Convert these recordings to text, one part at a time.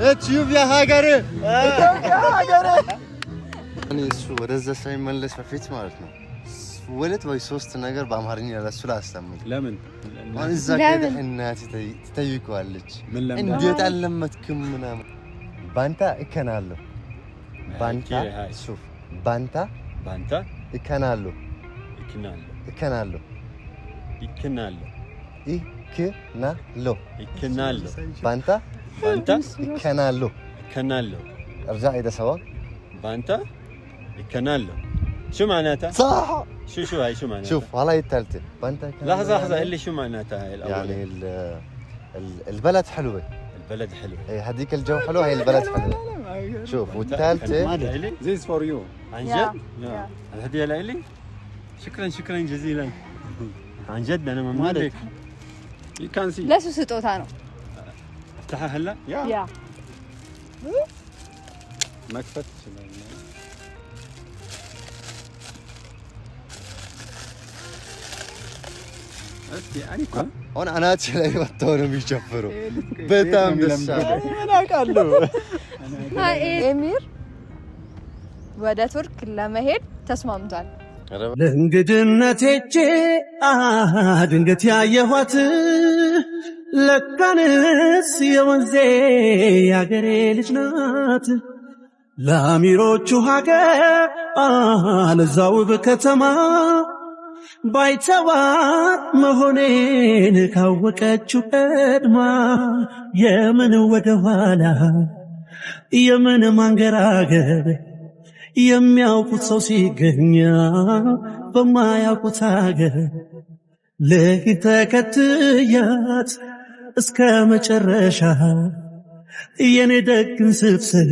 ኢትዮጵያ ሀገር እኔ እሱ ወደዛ ሳይመለስ በፊት ማለት ነው ሁለት ወይ ሶስት ነገር በአማርኛ ለሱ ላስተምር። ለምን እዛ ከሄደ እናቴ ትጠይቀዋለች እንዴት አልለመድክም ምናምን። ባንታ እከናለሁ ባንታ ሱፍ ባንታ እከናለሁ እከናለሁ ባንታ እከናለሁ ارجع اذا سوا بانتا يكنالو شو معناتها صح شو هاي شو معناتها شوف والله الثالثه بانتا لحظه اللي شو معناتها هاي الاولى يعني البلد حلوه اي هذيك الجو حلو هاي البلد حلوه شوف والثالثه زيز فور يو عن جد الهديه لإلي شكرا جزيلا عن جد انا ممنونك you can see ليش ስጦታ ነው افتحها هلا يا مكفت شلون يعني كم انا اتشلي وطونهم يشفروا بتام دسا انا قالو ኤሚር ወደ ቱርክ ለመሄድ ተስማምቷል። ለእንግድነቴ ድንገት ያየኋት ለካንስ የወንዜ ያገሬ ልጅ ናት ለአሚሮቹ ሀገር ለዛው በከተማ ባይተዋር መሆኔን ካወቀችው ቀድማ የምን ወደ ኋላ የምን ማንገራገር የሚያውቁት ሰው ሲገኛ በማያውቁት ሀገር ለሂድ ተከትያት እስከ መጨረሻ የኔ ደግን ስብስብ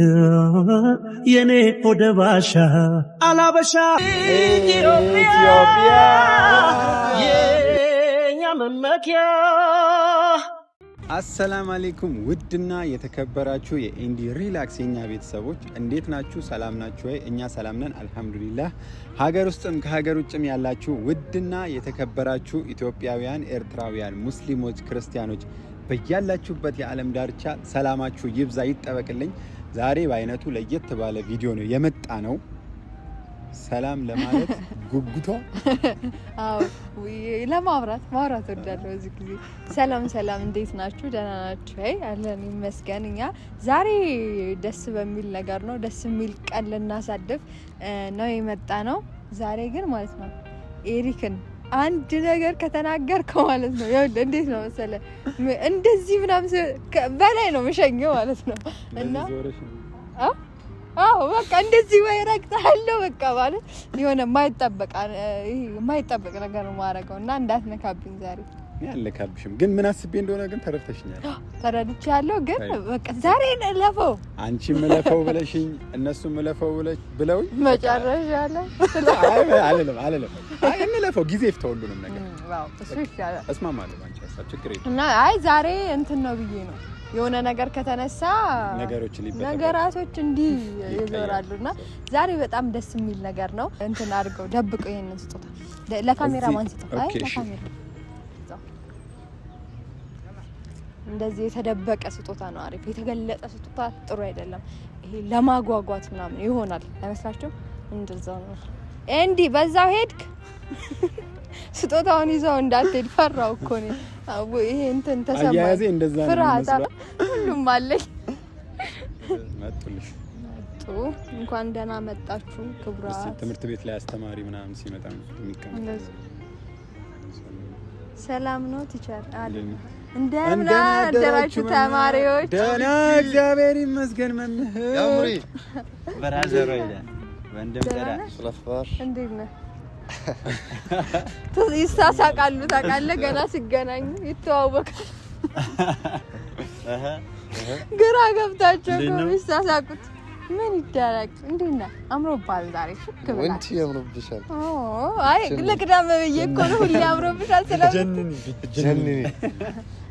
የኔ ሆደ ባሻ አላበሻ ኢትዮጵያ የኛ መመኪያ። አሰላም አለይኩም ውድና የተከበራችሁ የኢንዲ ሪላክስ የኛ ቤተሰቦች እንዴት ናችሁ? ሰላም ናችሁ ወይ? እኛ ሰላም ነን አልহামዱሊላህ። ሀገር ውስጥም ከሀገር ውጭም ያላችሁ ውድና የተከበራችሁ ኢትዮጵያውያን፣ ኤርትራውያን፣ ሙስሊሞች፣ ክርስቲያኖች በያላችሁበት የዓለም ዳርቻ ሰላማችሁ ይብዛ ይጠበቅልኝ። ዛሬ በአይነቱ ለየት ባለ ቪዲዮ ነው የመጣ ነው። ሰላም ለማለት ጉጉቷ አዎ ለማውራት ወዳለው እዚህ ጊዜ ሰላም እንዴት ናችሁ? ደህና ናችሁ? አይ አለን ይመስገን። እኛ ዛሬ ደስ በሚል ነገር ነው ደስ የሚል ቀን ልናሳድፍ ነው የመጣ ነው። ዛሬ ግን ማለት ነው ኤሪክን አንድ ነገር ከተናገርከው ማለት ነው ይኸውልህ እንዴት ነው መሰለ እንደዚህ ምናምን በላይ ነው መሸኘው ማለት ነው እና በቃ እንደዚህ ወይ ረግጣለሁ በቃ ማለት የሆነ የማይጠበቅ ነገር ነው ማረገው እና እንዳትነካብኝ ዛሬ ያለካብሽም ግን ምን አስቤ እንደሆነ ግን ተረድተሽኛል። ተረድቻለሁ ግን በቃ ዛሬ ለፈው አንቺ መለፈው ብለሽኝ እነሱ መለፈው ብለውኝ መጨረሻ ላይ አይደለም አይ እንለፈው ጊዜ ይፍታ ሁሉንም ነገር ዋው እሱ ይሻላል። እስማማለሁ አንቺ ሀሳብ ችግር የለም እና አይ ዛሬ እንትን ነው ብዬ ነው የሆነ ነገር ከተነሳ ነገራቶች እንዲህ ይዞራሉና ዛሬ በጣም ደስ የሚል ነገር ነው። እንትን አድርገው ደብቀው ይሄንን ስጦታ ለካሜራማን ስጦታ አይ ለካሜራ እንደዚህ የተደበቀ ስጦታ ነው። አሪፍ የተገለጠ ስጦታ ጥሩ አይደለም። ይሄ ለማጓጓት ምናምን ይሆናል አይመስላችሁ? እንደዛው ነው እንዲ በዛው ሄድክ ስጦታውን ይዘው እንዳትሄድ ፈራው እኮ ነው። ይሄ እንትን ተሰማኝ አያያዜ እንደዛ ነው ፍራታ ሁሉም አለኝ መጥልሽ እንኳን ደህና መጣችሁ ክብራት። ትምህርት ቤት ላይ አስተማሪ ምናምን ሲመጣ ነው የሚቀመጠው። ሰላም ነው ቲቸር አለ እንደምን አደራችሁ ተማሪዎች? ደህና እግዚአብሔር ይመስገን መምህር ያምሪ በራዘሮ ይላል ወንድም ደራ ስለፋር እንዴት ነህ? ይሳሳቃሉ ታውቃለህ ገና ሲገናኙ ይተዋወቃሉ ግራ ገብታቸው ነው ይሳሳቁት። ምን ይደረግ እንዴት ነህ? አምሮባል ዛሬ ሽክ ብላ ወንቺ ያምሮብሻል። አይ ለቅዳም ብዬሽ እኮ ነው ሁሌ አምሮብሻል ጀንኒ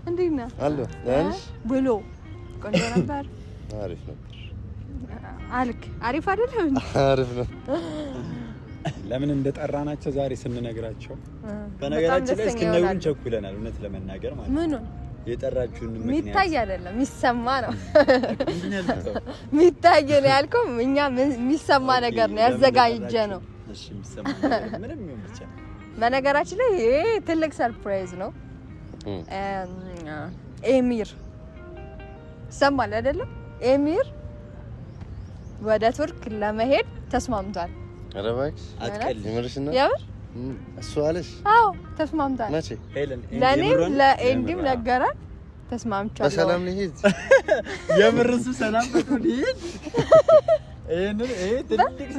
እንዴት ነህ? አሎ ዳንሽ ብሎ ቆንጆ ነበር። አሪፍ ነበር አልክ አሪፍ አይደለም እንዴ? አሪፍ ነው። ለምን እንደጠራናቸው ዛሬ ስንነግራቸው በነገራችን ላይ እስኪነግሩን ቸኩለናል። እውነት ለመናገር ማለት ምን የጠራችሁን ምክንያት ሚታይ አይደለም የሚሰማ ነው። ሚታይ ነው ያልከው እኛ የሚሰማ ነገር ነው ያዘጋጀ ነው። እሺ የሚሰማ ነገር ምንም ይሁን ብቻ በነገራችን ላይ ይሄ ትልቅ ሰርፕራይዝ ነው። ኤሚር ሰማል አይደለም? ኤሚር ወደ ቱርክ ለመሄድ ተስማምቷል። አረባክ አትቀል ይመርሽና ያው እሱ አለሽ? አዎ ተስማምቷል። መቼ? ለኔም ለኤንዲም ነገራል። ተስማምቻለሁ። በሰላም ልሂድ። የምርሱ ሰላም ልሂድ።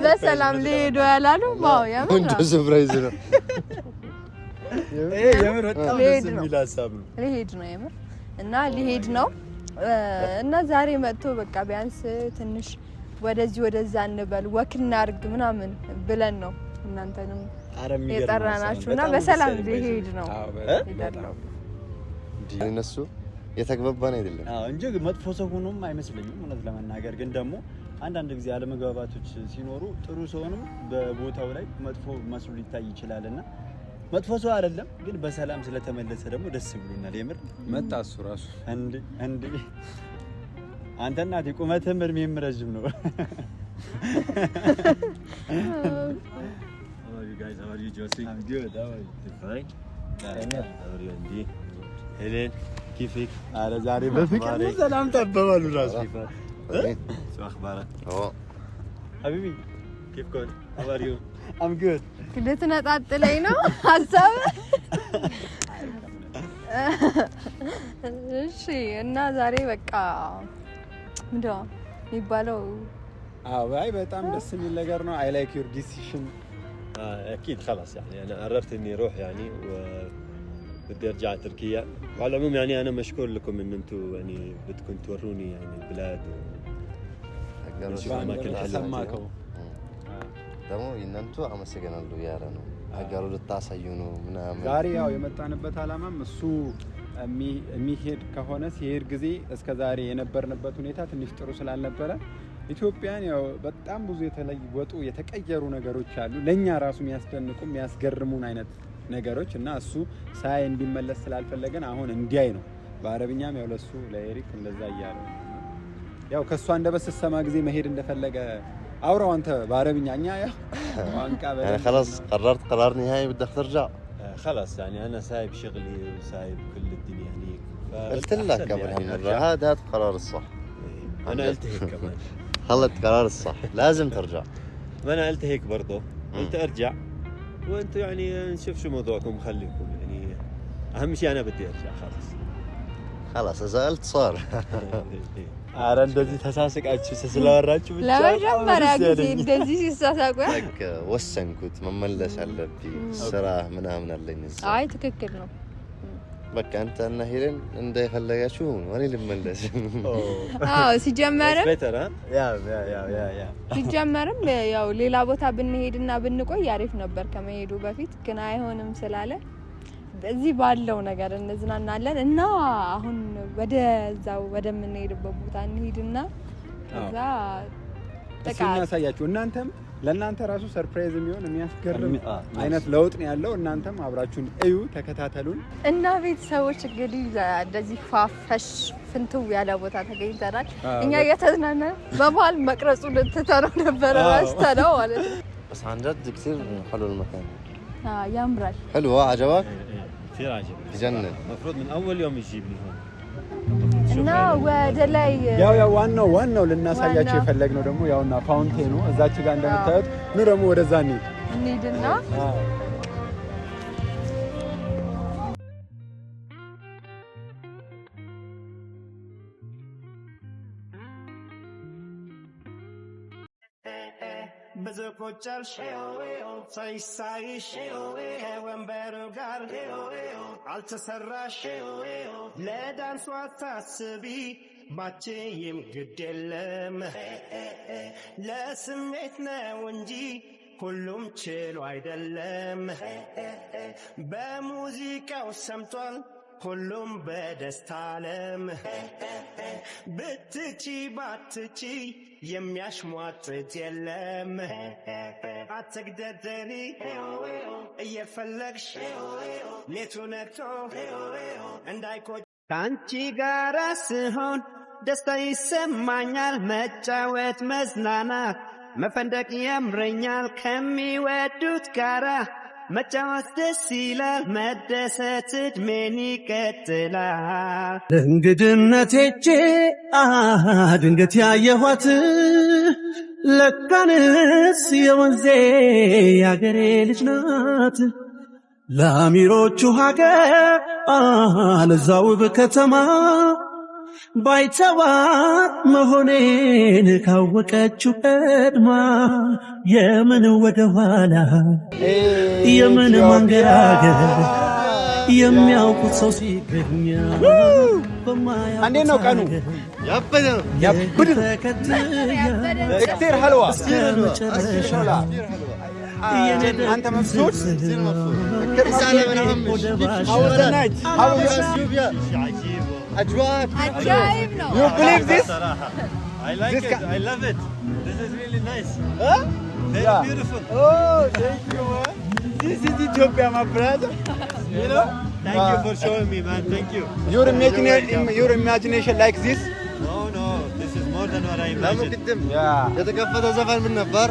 በሰላም ልሄድ ያላሉ ዋው ያምራ እንደ ሰርፕራይዝ ነው። የምር በጣም ደስ የሚል ሀሳብ ነው። ልሄድ ነው የምር እና ልሄድ ነው እና ዛሬ መጥቶ በቃ ቢያንስ ትንሽ ወደዚህ ወደዛ እንበል ወክ እናድርግ ምናምን ብለን ነው እናንተንም የጠራናችሁና በሰላም ልሄድ ነው። እነሱ የተግባባን አይደለም እንጂ መጥፎ ሰው ሆኖም አይመስለኝም። እውነት ለመናገር ግን ደግሞ አንዳንድ ጊዜ አለመግባባቶች ሲኖሩ ጥሩ ሰውንም በቦታው ላይ መጥፎ መስሎ ሊታይ ይችላልና መጥፎ ሰው አይደለም፣ ግን በሰላም ስለተመለሰ ደግሞ ደስ ብሎናል። የምር መጣ እሱ ራሱ እንዴ አንተ እናቴ ቁመትህም እድሜህም ረጅም ነው። guys, how are you, Josie? I'm good. How are you? Fine. How are you, Andy? Helen, كيفك? على زاري بفكر سلام تبوا راس كيفك؟ شو اخبارك؟ حبيبي كيف كنت؟ How are you? I'm good. ልትነጣጥለኝ ነው ሀሳብ? እሺ እና ዛሬ በቃ ምንድነው የሚባለው? አይ በጣም ደስ የሚል ነገር ነው። I like your decision. أكيد خلاص يعني أنا قررت إني أروح يعني وبدي أرجع تركيا. وعلى العموم يعني أنا مشكور لكم إن أنتم يعني بدكم توروني يعني البلاد ونشوف أماكن حلوة. ደግሞ እናንተ አመሰግናለሁ ያለ ነው ሀገሩ ልታሳዩ ነው ምናምን። ዛሬ ያው የመጣንበት አላማም እሱ የሚሄድ ከሆነ ሲሄድ ጊዜ እስከ ዛሬ የነበርንበት ሁኔታ ትንሽ ጥሩ ስላልነበረ ኢትዮጵያን ያው በጣም ብዙ የተለወጡ የተቀየሩ ነገሮች አሉ ለኛ ራሱ የሚያስደንቁ የሚያስገርሙን አይነት ነገሮች እና እሱ ሳይ እንዲመለስ ስላልፈለገን አሁን እንዲያይ ነው። በአረብኛም ያው ለሱ ለኤሪክ እንደዛ እያለ ያው ከሷ እንደበሰሰማ ጊዜ መሄድ እንደፈለገ አውራው አንተ በአረብኛኛ ያ ዋንቃ انا خلاص قررت قرار نهائي بدك ترجع. خلاص يعني انا سايب شغلي وسايب كل الدنيا هنيك. قلت لك قبل هالمره هذا القرار الصح. انا قلت هيك كمان. خلت قرار الصح لازم ترجع. ما انا قلت هيك برضه قلت ارجع وانتم يعني نشوف شو موضوعكم خليكم يعني اهم شيء انا بدي ارجع خلاص اذا قلت صار. አረ እንደዚህ ተሳስቃችሁ ስለወራችሁ ብቻ ለመጀመሪያ ጊዜ እንደዚህ ሲሳሳቁ በቃ ወሰንኩት መመለስ አለብኝ ስራ ምናምን አለኝ እዛ። አይ ትክክል ነው። በቃ አንተና ሄለን እንደፈለጋችሁ እኔ ልመለስ። አዎ ሲጀመርም ያ ሲጀመርም ያው ሌላ ቦታ ብንሄድና ብንቆይ አሪፍ ነበር ከመሄዱ በፊት ግን አይሆንም ስላለ በዚህ ባለው ነገር እንዝናናለን እና አሁን ወደዛው ወደምንሄድበት ቦታ እንሂድና ከዛ ተቃ ያሳያችሁ እናንተም ለእናንተ ራሱ ሰርፕራይዝ የሚሆን የሚያስገርም አይነት ለውጥ ነው ያለው። እናንተም አብራችሁን እዩ ተከታተሉን እና ቤተሰቦች እንግዲህ እንደዚህ ፋፈሽ ፍንትው ያለ ቦታ ተገኝተናል። እኛ እየተዝናናን በመሀል መቅረጹ ልትተረው ነበር ራስተው ማለት ነው። بس عن جد كثير حلو المكان. ያምራል። حلو عجبك؟ كثير عجبني. بجنن. المفروض من اول يوم يجيبني هون. እና ወደ ላይ ያው ዋናው ልናሳያችሁ የፈለግነው ደግሞ ያውና ፋውንቴኑ እዛች ጋር እንደምታዩት ነው። ደግሞ ወደዛ እንሂድና በዘቆጫል ሳይሳይሽ ወንበሩ ጋር አልተሰራሽ ለዳንሷ ታስቢ ባችም ግድ የለም ለስሜት ነው እንጂ ሁሉም ችሎ አይደለም በሙዚቃው ሰምቷል ሁሉም በደስታ ዓለም ብትቺ ባትቺ የሚያሽሟጥጥ የለም አትግደደሪ እየፈለግሽ ሌቱ ነግቶ እንዳይቆ ካንቺ ጋር ስሆን ደስታ ይሰማኛል መጫወት መዝናናት መፈንደቅ ያምረኛል ከሚወዱት ጋራ መጫወት ደስ ይላል መደሰት እድሜን ይቀጥላል ለእንግድነቴ ድንገት ያየኋት ለካንስ የወንዜ ያገሬ ልጅ ናት ለአሚሮቹ ሀገር ለዛው በከተማ ባይተዋር መሆኔን ካወቀችው ቀድማ የምን ወደ ኋላ የምን መንገራገር የሚያውቁት ሰው ሲገኛ እንዴት ነው ቀኑ? ያበደ كثير حلوة أنت مبسوط؟ رسالة من أمش How was the night? How was اثيوبيا أجواء عجائب ነው You believe this? I like it. I love it. This is really nice. Very Yeah. beautiful. Oh, thank you, man. This is Ethiopia, my brother. You know? Thank you for showing me, man. Thank you. Your imagination like this? No. This is more than what I لما imagined. قدم Yeah. يتكفى زفن من نفر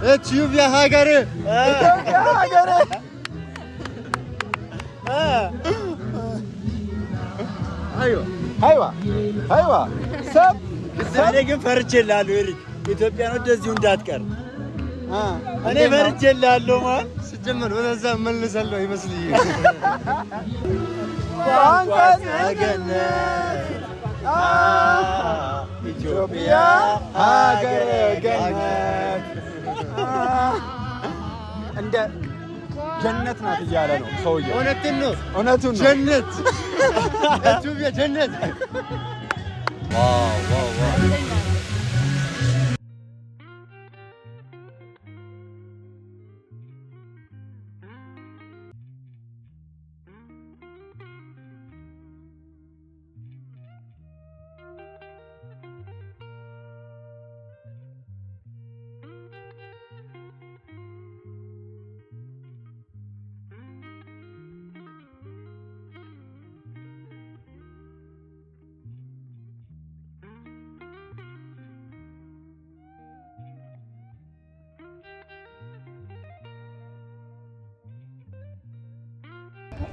اثيوبيا هاجري أيوة. سب. እኔ ግን ፈርቼልሃለሁ ኤሪክ ኢትዮጵያኖች እንደዚሁ እንዳትቀር እኔ ፈርቼልሃለሁ ማለት ሲጀመር ወደዛ መልሰለው ይመስልኝ ኢትዮጵያ ሀገረ ገነት እንደ ጀነት ናት እያለ ነው ሰውዬው። እውነቱን ነው ጀነት ኢትዮጵያ ጀነት ዋው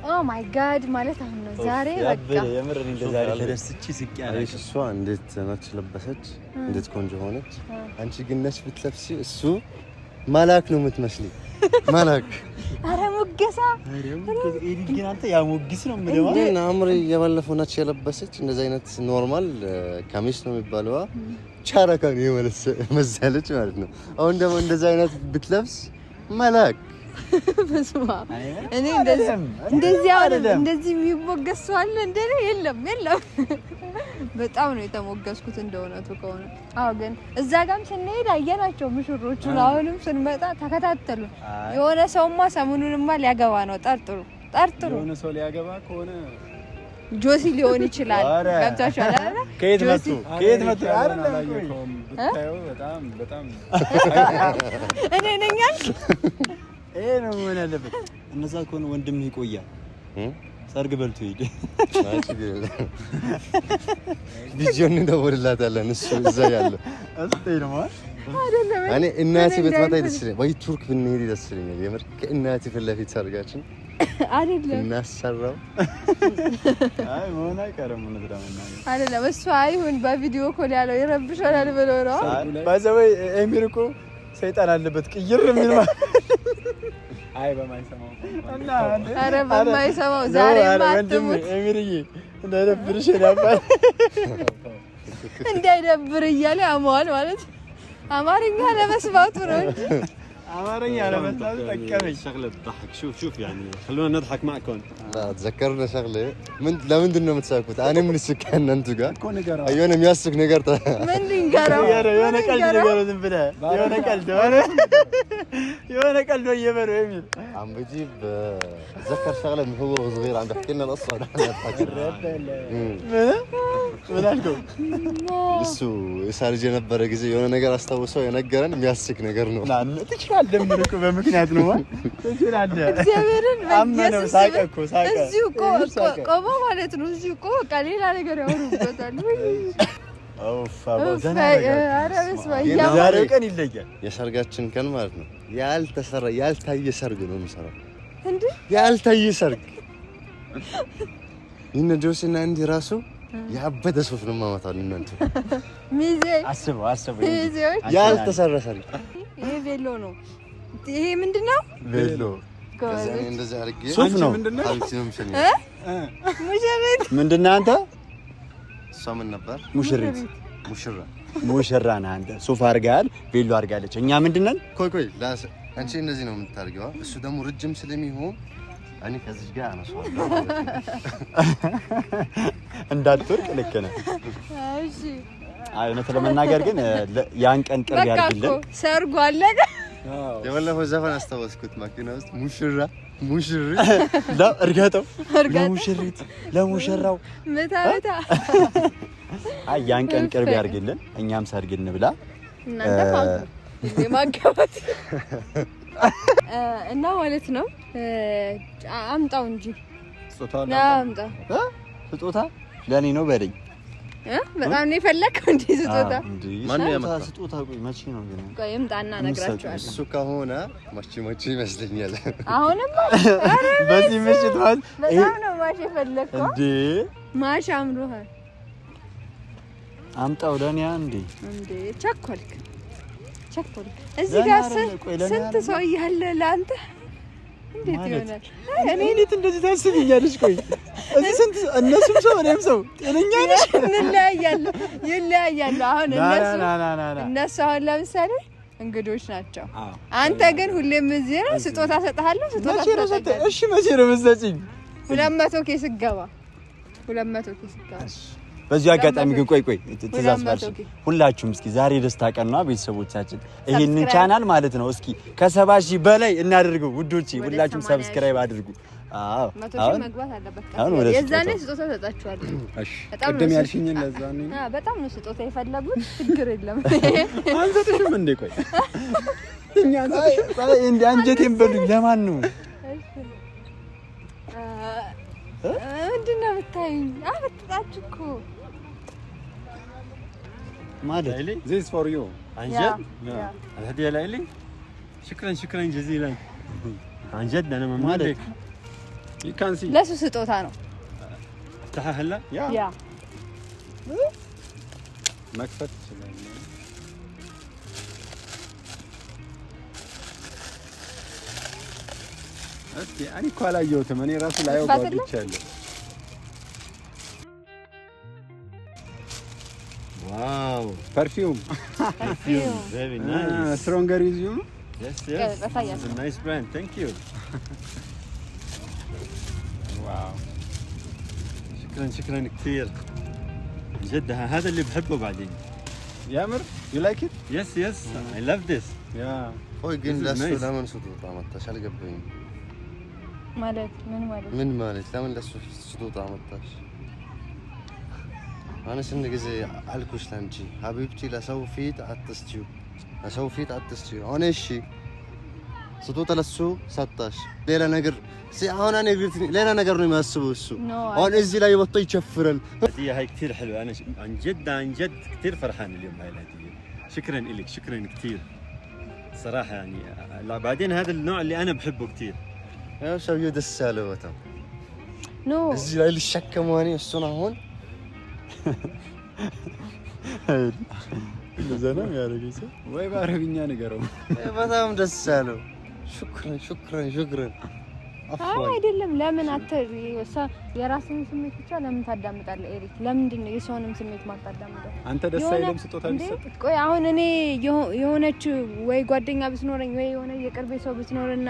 ኦ ማይ ጋድ ማለት አሁን ነው ዛሬ በቃ የምር እንደዛሬ ተደስቼ ስቄ አይሽ እሷ እንዴት ነች ለበሰች እንዴት ቆንጆ ሆነች አንቺ ግን ነሽ ብትለብሺ እሱ ማላክ ነው የምትመስሊ ማላክ አረ ሙገሳ ኤሪክ ግን አንተ ያሞግስ ነው ምለው ግን አምሪ የባለፈው ነች የለበሰች እንደዚህ አይነት ኖርማል ካሚስ ነው የሚባለው ቻራካ ነው የመሰለች ማለት ነው አሁን ደግሞ እንደዚህ አይነት ብትለብስ ማላክ በስማ እኔ እንደዚህ የሚሞገስ አለ እንደኔ የለም በጣም ነው የተሞገስኩት እንደሆነቱ ከሆነ አዎ ግን እዛ ጋርም ስንሄድ አየናቸው ሙሽሮቹ አሁንም ስንመጣ ተከታተሉ የሆነ ሰውማ ሰሙኑንማ ሊያገባ ነው ጠርጥሩ የሆነ ሰው ሊያገባ ከሆነ ጆሲ ሊሆን ይችላል ገብታችኋል አይደል ከየት መጡ አይደለም ብታዩ በጣም እኔ ነኛል ነው ምን ያለበት እነዛ ከሆነ ወንድምህ ይቆያል ሰርግ በልቶ ይሄድ ቪዲዮን እንደወልላታለን እሱ እዛ ያለ አስተይ ነው አይደለም እኔ እናቴ በትማታ ይደስልኝ ወይ ቱርክ ብንሄድ ይደስልኛል የምር ከእናቴ ፊት ለፊት ሰርጋችን አይደለም እናሰራው አይ ሆነ አይቀርም እንደዳመና አይደለም እሱ አይሁን በቪዲዮ ኮል ያለው ይረብሻል ብለው ነው ባይዘው ኤሚርኮ ሰይጣን አለበት ቅይር ምን አይ በማይሰማው እና አረ በማይሰማው ዛሬ ማጥሙት ኤሚርዬ እንዳይደብርሽ ነበር እንዳይደብር እያለ አሟል ማለት አማርኛ ለመስማቱ ነው አማርኛ ለመስማቱ ተቀበል شغله تضحك شوف يعني خلونا نضحك معكم لا تذكرنا شغله لمن دنا متساكوت انا من السكان انتو قال እኮ ንገረው ايوه የሚያስቅ ነገር ምን ልንገረው የሆነ ቀልድ ንገረው ዝም ብለህ የሆነ ቀልድ ወየበረው የሚል عم بجيب ذكر شغله من هو صغير عم بيحكي لنا القصه نحن نضحك ምን አልከው? እሱ የሳር ልጅ የነበረ ጊዜ የሆነ ነገር አስታውሰው የነገረን የሚያስቅ ነገር ነው። ትችላለህ። ምን እኮ በምክንያት ነው ትችላለህ። እግዚአብሔርን አመነው። ሳቀ እኮ ሳቀ። እዚሁ ቆሞ ማለት ነው። እዚሁ እኮ በቃ ሌላ ነገር ያወሩበታል። ዛሬው ቀን ይለያል። የሰርጋችን ቀን ማለት ነው ያልተሰራ ያልታየ ሰርግ ነው የምሰራው። እንዴ ያልታየ ሰርግ ይሄን ጆሲና እንዲ ራሱ ያበደ ሱፍ ነው ማማታው እናንተ ሚዜ አስበው ሚዜዎች ያልተሰራ ሰርግ። ይሄ ቬሎ ነው። ይሄ ምንድነው? ቬሎ ከዛ እንደዛ አርጌ ሱፍ ነው። አልቲ ነው ምሸኝ ሙሽሪት ምንድነው አንተ? እሷ ምን ነበር? ሙሽሪት ሙሽራ ነህ አንተ። ሱፍ አርጋል፣ ቬሎ አርጋለች። እኛ ምንድነን? ቆይ አንቺ እንደዚህ ነው የምታርገው። እሱ ደግሞ ረጅም ስለሚሆን እኔ ከዚህ ጋር አነሳዋለሁ እንዳትወርቅ። ልክ ነህ። እሺ እውነት ለመናገር ግን ያን ቀን ቅርብ ያርግልን። ሰርጉ አለቀ። የባለፈው ዘፈን አስታወስኩት ማኪና ውስጥ ሙሽሪት እርገጠው ለሙሽሪት ለሙሽራው መታ ያን ቀን ቅርብ ያርግልን። እኛም ሰርግ እንብላ እናንተ ማገባት እና ማለት ነው። አምጣው እንጂ ስጦታ ለኔ ነው በለኝ። በጣም ነው የፈለከው እንዴ? ስጦታ ማን ያመጣ ስጦታ? ቆይ መቼ ነው ግን? ቆይ ይምጣና እነግራቸዋለሁ። እሱ ከሆነ መቼ ይመስለኛል። አሁንም በዚህ ምሽት ማለት በጣም ነው ማሽ የፈለከው እንዴ? ማሽ አምሮሃል። አምጣው ለኔ እንዴ? ቸኮልክ። እዚህ ጋር ስንት ሰው እያለ ለአንተ እንዴት ይሆናል? እኔ እንዴት እንደዚህ ታስብኛለሽ? ቆይ እዚህ ስንት እነሱም ሰው እኔም ሰው ጤነኛ ነሽ? ይለያያሉ። አሁን እነሱ አሁን ለምሳሌ እንግዶች ናቸው። አንተ ግን ሁሌም እዚህ ነው። ስጦታ ሰጥሃለሁ። እሺ መቼ ነው የምትሰጪኝ? 200 ኬስ ገባ። 200 ኬስ ገባ። በዚህ አጋጣሚ ግን ቆይ ትእዛዝ ባልሽ ሁላችሁም እስኪ ዛሬ ደስታ ቀን ነው ቤተሰቦቻችን፣ ይሄንን ቻናል ማለት ነው እስኪ ከ70,000 በላይ እናድርገው ውዶቼ። ሁላችሁም ሰብስክራይብ አድርጉ። አዎ 100,000 መግባት አለበት። የዛኔ ስጦታ ሰጣችኋለሁ። እሺ ቅድም ያልሽኝ ለዛ ነው። በጣም ነው ስጦታ የፈለጉት። ችግር የለም። አንተሽም እንዴ? ቆይ እኛ እንደ አንጀቴን በሉኝ። ለማን ነው ምንድን ነው የምታዩኝ? አበጣችሁ እኮ ማለት this for you አንጀት الهديه لي شكرا جزيلا عن جد انا ممنون لك you can see ለሱ ስጦታ ነው። افتحها هلا ያ መክፈት ይችላል። እስኪ እኔ እኮ አላየሁትም። እኔ ራሱ ላየው ጓጉቻለሁ። واو perfume very nice stronger is you yes it's a nice brand thank you واو شكرا كثير جد هذا اللي بحبه بعدين يامر you like it yes I love this yeah ቆይ ግን ለሱ ለምን ስጦታ መጣሽ? አልገባኝም። ምን ማለት ለምን ለሱ ስጦታ መጣሽ? أنا سنة جزء ألكوش لانشي حبيبتي لسوفيت عتستيو أنا إيشي سطوط للسو 16 ليلة نجر أنا نجرتني ليلة نجرني ما السو أنا إزاي لا يبطل يشفرل الهدية هاي كثير حلوة أنا عن جد كثير فرحان اليوم هاي الهدية شكرا لك شكرا كثير صراحة يعني بعدين هذا النوع اللي أنا بحبه كثير يا شو يد السالة وتم نو إزاي لا الشكة مواني السنة هون እንደዛ ነው ያረጋኝ ሰው ወይ በአረብኛ ነገረው። በጣም ደስ ያለው ሹክራን አይደለም። ለምን የራስህን ስሜት ብቻ ለምን ታዳምጣለህ? ኤሪክ ለምንድን ነው የሰውንም ስሜት ማታዳምጠው? አንተ ደስ አይልም ስጦታ ቢሰጥ? ቆይ አሁን እኔ የሆነች ወይ ጓደኛ ብትኖረኝ ወይ የሆነ የቅርቤ ሰው ብትኖርና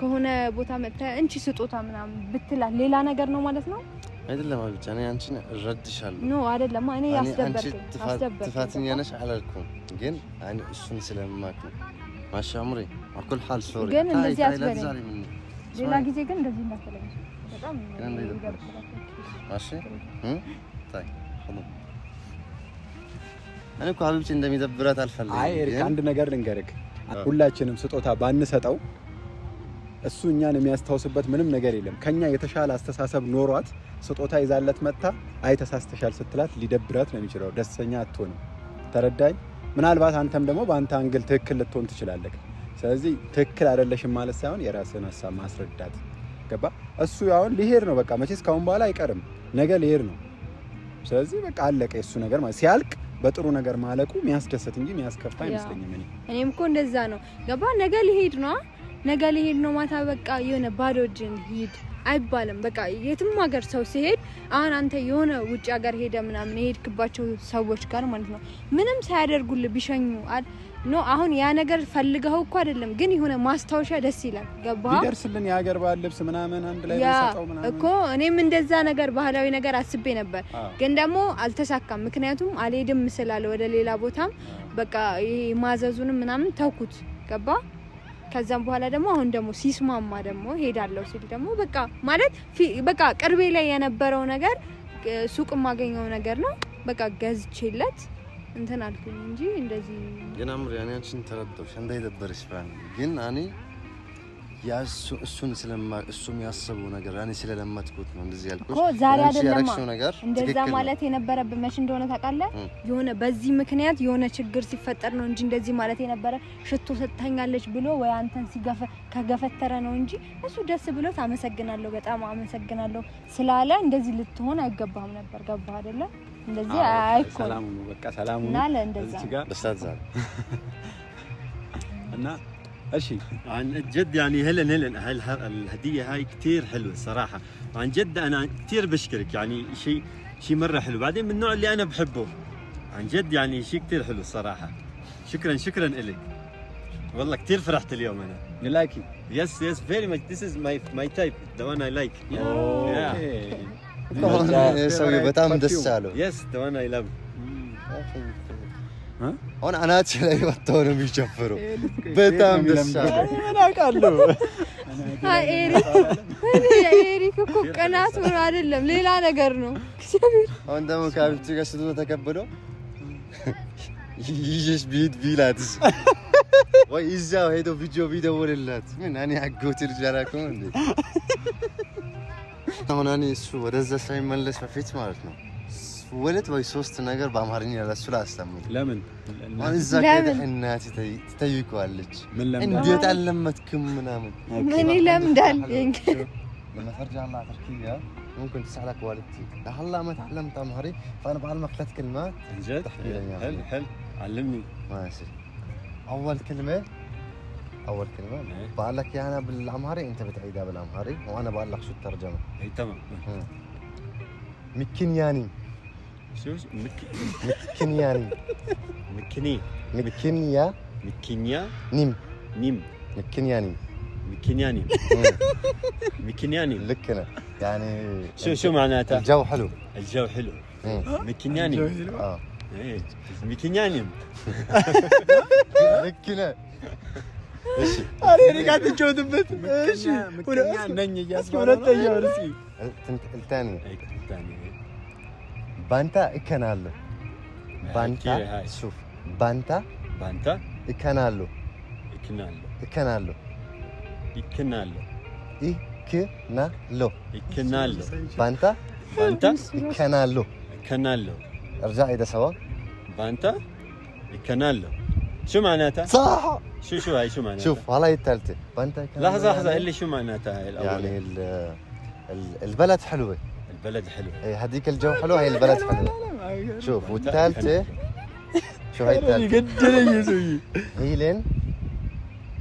ከሆነ ቦታ መጣ እንቺ ስጦታ ምናምን ብትላት ሌላ ነገር ነው ማለት ነው? አይደለም ብቻ እኔ አንቺን እረድሻለሁ። ኖ አይደለም እኔ ያስደበርከኝ ጥፋተኛ ነሽ አላልኩም፣ ግን እኔ እሱን ስለማውቅ ነው። ማሻ አምሪ አኩል ሐል ሶሪ ግን እንደዚህ አትበለኝ። ሌላ ጊዜ ግን እንደዚህ እንዳትለኝ። በጣም ማሺ ታይ እኔ እኮ ሀቢብቲ እንደሚደብራት አልፈልግም። አይ ኤሪክ አንድ ነገር ልንገርክ፣ ሁላችንም ስጦታ ባንሰጠው እሱ እኛን የሚያስታውስበት ምንም ነገር የለም። ከኛ የተሻለ አስተሳሰብ ኖሯት ስጦታ ይዛለት መጣ አይ ተሳስተሻል ስትላት ሊደብራት ነው የሚችለው፣ ደስተኛ አትሆንም። ተረዳኝ? ምናልባት አንተም ደግሞ በአንተ አንግል ትክክል ልትሆን ትችላለህ። ስለዚህ ትክክል አይደለሽም ማለት ሳይሆን የራስህን ሀሳብ ማስረዳት ገባ? እሱ አሁን ሊሄድ ነው በቃ መቼስ ካሁን በኋላ አይቀርም፣ ነገ ሊሄድ ነው። ስለዚህ በቃ አለቀ የሱ ነገር ማለት ሲያልቅ በጥሩ ነገር ማለቁ የሚያስደስት እንጂ የሚያስከፋ አይመስለኝም። እኔም እኮ እንደዛ ነው ገባ? ነገ ሊሄድ ነው ማታ በቃ የሆነ ባዶ እጅን ሂድ አይባልም። በቃ የትም ሀገር ሰው ሲሄድ አሁን አንተ የሆነ ውጭ ሀገር ሄደ ምናምን የሄድክባቸው ሰዎች ጋር ማለት ነው ምንም ሳያደርጉልህ ቢሸኙ ኖ አሁን ያ ነገር ፈልገው እኮ አይደለም፣ ግን የሆነ ማስታወሻ ደስ ይላል። ገባህ? ይደርስልን የሀገር ባህል ልብስ ምናምን አንድ ላይ ተሰጣው ምናምን እኮ እኔም እንደዛ ነገር ባህላዊ ነገር አስቤ ነበር፣ ግን ደግሞ አልተሳካም። ምክንያቱም አልሄድም ስላለ ወደ ሌላ ቦታም በቃ ይሄ ማዘዙንም ምናምን ተውኩት። ገባህ? ከዛም በኋላ ደግሞ አሁን ደግሞ ሲስማማ ደግሞ ሄዳለሁ ሲል ደግሞ በቃ ማለት በቃ ቅርቤ ላይ የነበረው ነገር ሱቅ ማገኘው ነገር ነው። በቃ ገዝቼለት እንትን አልኩኝ እንጂ እንደዚህ ግን አምር ያኔ አንቺን ተረዳሁሽ እንዳይደበርሽ ባን ግን እኔ እሱን እሱም ያሰበው ነገር እኔ ስለለመድኩት ነው እንደዚህ ያልኩት እኮ ዛሬ አይደለም እንደዛ ማለት የነበረብህ መች እንደሆነ ታውቃለህ? የሆነ በዚህ ምክንያት የሆነ ችግር ሲፈጠር ነው እንጂ እንደዚህ ማለት የነበረ ሽቶ ሰጥታኛለች ብሎ ወይ አንተን ከገፈተረ ነው እንጂ እሱ ደስ ብሎት አመሰግናለሁ በጣም አመሰግናለሁ ስላለ እንደዚህ ልትሆን አይገባም ነበር። ገባህ አይደለ? እንደዚህ አይኮን ሰላሙ ነው በቃ ሰላሙ ነው ናለ እንደዛ በስተዛል እና እሺ عن جد يعني هلن الهديه هاي كثير حلوه صراحه عن جد انا كثير بشكرك يعني شيء مره حلو بعدين من النوع اللي انا بحبه عن جد يعني شيء كثير حلو الصراحه شكرا لك والله كثير فرحت اليوم انا you like it yes very much this is my type the one I like ሰውዬ በጣም ደስ አለው yes the one I love አሁን አናት ላይ ወጣው ነው የሚጨፍረው በጣም ደስ አለው ምን አውቃለሁ ኤሪክ እኮ ቀናት ነው አይደለም ሌላ ነገር ነው። አሁን ደግሞ ከሀቢብቲ ጋር ስቶ ተከበደው ይዤሽ ቢላትስ ወይ እዛው ሄዶ ቪዲዮ ቢደውልላት ምን እኔ አጎት ልጅ እንዴ አሁን እኔ እሱ ወደዛ ሳይመለስ በፊት ማለት ነው ወለት ወይ ሶስት ነገር በአማርኛ ለሱ ላስተምር ለምን እዛ ከደ እናት ትጠይቀዋለች እንዴት አለመትክም ምናምን ምን ይለምዳል لما ترجع الله تركيا ممكن تسألك والدتي هلا ما تعلمت أمهري فأنا بعلمك 3 كلمات جد حلو علمني ماشي أول كلمة بقول لك إياها بالأمهري أنت بتعيدها بالأمهري وأنا بقول لك شو الترجمة اي تمام مكنياني شو مكنياني مكنيا نيم مكنياني لكنا يعني شو معناتها الجو حلو مكنياني مكنياني لكنا እሺ አሬ ጋር ትጮህበት እሺ ሁለተኛ ነኝ ሁለተኛው እሺ الثاني بانتا اكنالو بانتا شوف بانتا اكنالو بانتا اكنالو ارجع اذا سوا بانتا اكنالو شو معناتها صح شو هاي شو معناتها شوف هاي الثالثه بانتا لحظه قل لي شو معناتها هاي الاول يعني البلد حلوه اي هذيك الجو حلو هاي البلد حلوه شوف والثالثه شو هاي الثالثه يقدرني يسوي هيلين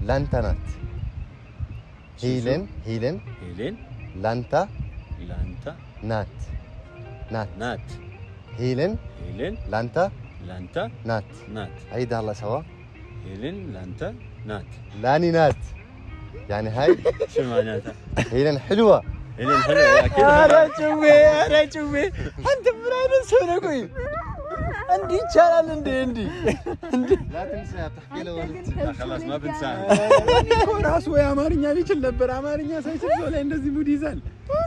لانتانات هيلين لانتا نات هيلين لانتا نات عيدها الله سوا هيلين لانتا نات لاني نات يعني هاي شو معناتها هيلين حلوه اكيد انا شوفي انت برانا سونكوي عندي يشالال عندي لا تنسى تحكي له خلاص ما بنسى ራሱ ወይ አማርኛ ቢችል ነበር አማርኛ ሳይችል ሰው ላይ እንደዚህ ሙድ ይዛል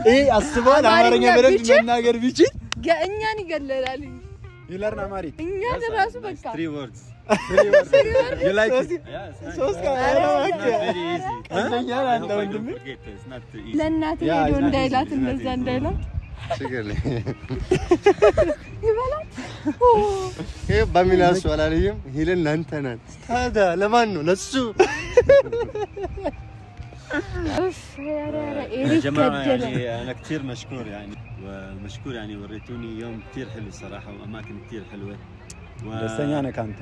ይሄ አስበዋል አማርኛ በደንብ መናገር ቢችል እኛን ይገለላል You learn Amharic? እኛ ራሱ በቃ 3 words. You like it? Yeah, it's nice. ሶስት It's not very easy. አንደኛ I አንተ hope I ወንድም don't forget. It's not easy. ለእናቴ ያ ሄዶ it's not እንዳይላት easy. እንደዛ እንዳይላት ችግር ላይ ይበላል። ይሄ በሚላሱ አላልይም ሄለን ላንተ ናት ታዲያ ለማን ነው ለሱ እፍ ኧረ يا ኤሪክ جماعة ከደለ يعني أنا كثير مشكور يعني ومشكور يعني وريتوني يوم كثير حلو الصراحة وأماكن كثير حلوة ደስተኛ ነህ ካንተ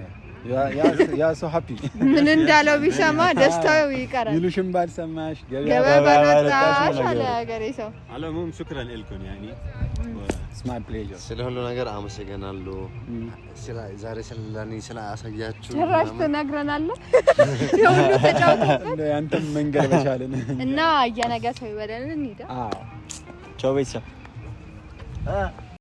ያ ሶ ሃፒ ምን እንዳለው ቢሰማ ደስታው ይቀራል። ይሉሽም ባልሰማሽ ገበያ ባልወጣሽ አለ ሀገሬ ሰው። على العموم شكرا لكم يعني ስማል ፕሌዠር ስለ ሁሉ ነገር አመሰግናለሁ። ዛሬ ስለላኒ ስላሳያችሁ ጭራሽ ትነግረናለህ። የሁሉ ተጫውተው እንደ ያንተም መንገድ በቻለን እና እየነገ ሰው ይበለን እንሂዳ። አዎ ቻው ቤተሰብ